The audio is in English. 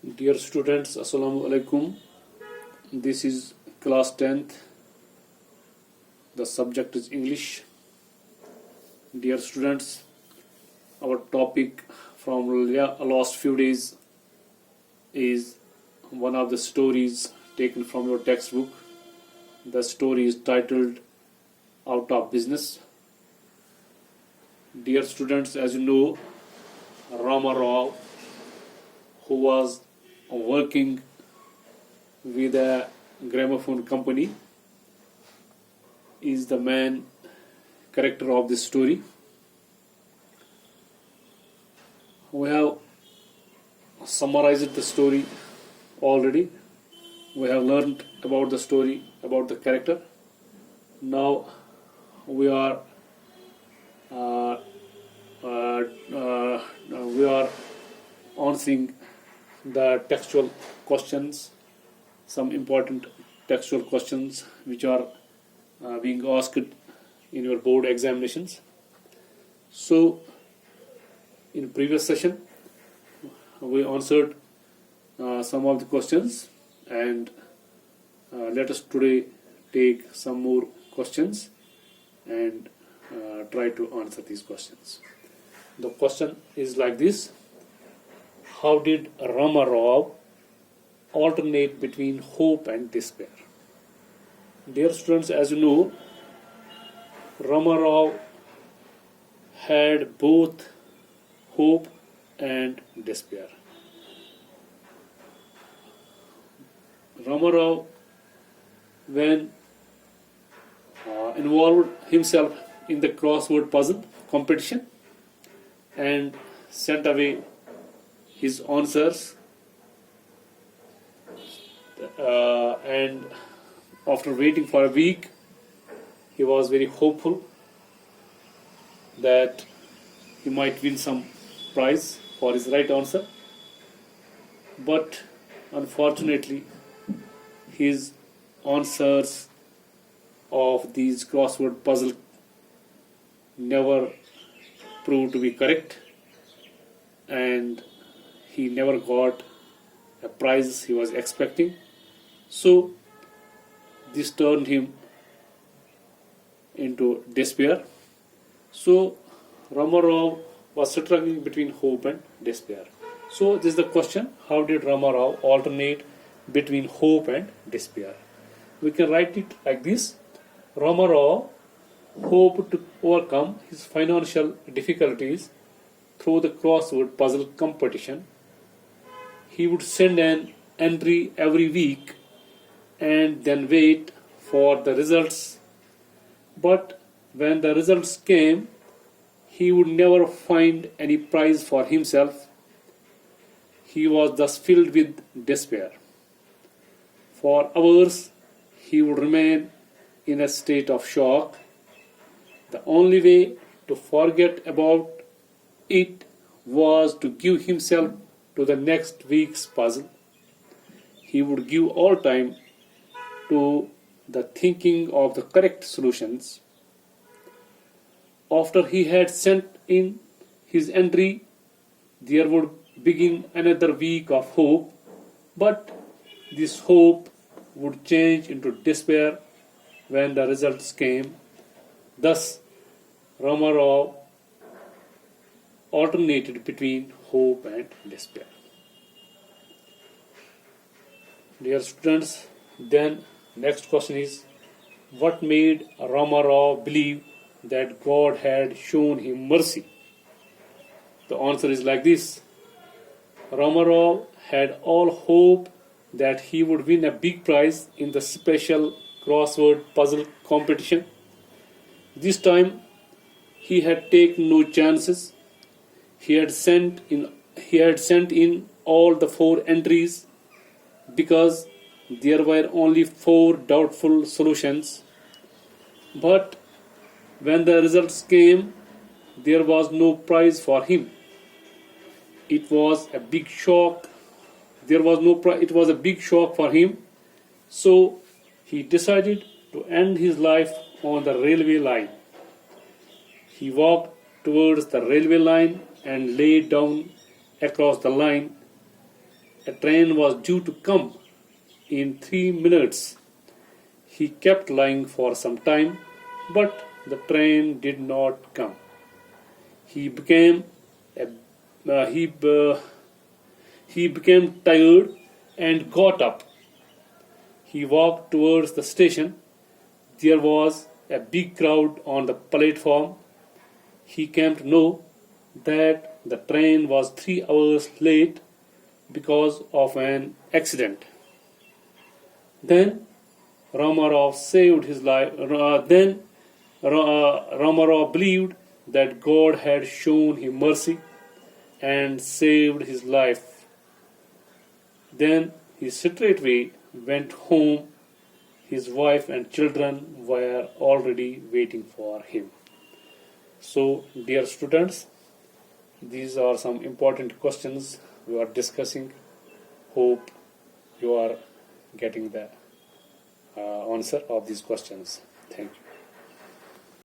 Dear students, Assalamu alaikum. This is class 10th. The subject is English. Dear students, our topic from last few days is one of the stories taken from your textbook. The story is titled Out of Business. Dear students, as you know, Rama Rao, who was working with a gramophone company, is the main character of this story. We have summarized the story already. We have learned about the story, about the character. Now we are answering the textual questions, some important textual questions which are being asked in your board examinations. So, in previous session, we answered some of the questions, and let us today take some more questions and try to answer these questions. The question is like this: how did Rama Rao alternate between hope and despair? Dear students, as you know, Rama Rao had both hope and despair. Rama Rao, when involved himself in the crossword puzzle competition and sent away his answers, and after waiting for a week, he was very hopeful that he might win some prize for his right answer. But unfortunately, his answers of these crossword puzzle never proved to be correct, and he never got a prize he was expecting. So this turned him into despair. So Rama Rao was struggling between hope and despair. So this is the question: how did Rama Rao alternate between hope and despair? We can write it like this: Rama Rao hoped to overcome his financial difficulties through the crossword puzzle competition. He would send an entry every week and then wait for the results. But when the results came, he would never find any prize for himself. He was thus filled with despair. For hours, he would remain in a state of shock. The only way to forget about it was to give himself to the next week's puzzle. He would give all time to the thinking of the correct solutions. After he had sent in his entry, there would begin another week of hope, but this hope would change into despair when the results came. Thus, Rama Rao alternated between hope and despair. Dear students, then next question is: what made Rama Rao believe that God had shown him mercy? The answer is like this: Rama Rao had all hope that he would win a big prize in the special crossword puzzle competition. This time, he had taken no chances. He had sent in all the 4 entries because there were only 4 doubtful solutions. But when the results came, there was no prize for him. It was a big shock. It was a big shock for him. So he decided to end his life on the railway line. He walked towards the railway line and lay down across the line. a train was due to come in 3 minutes. He kept lying for some time, but the train did not come. He became a, uh, he, uh, he became tired and got up. He walked towards the station. There was a big crowd on the platform. He came to know that the train was 3 hours late because of an accident. Then Ramarov saved his life. Then Ramarov believed that God had shown him mercy and saved his life. Then he straightway went home. His wife and children were already waiting for him. So, dear students, these are some important questions we are discussing. Hope you are getting the answer of these questions. Thank you.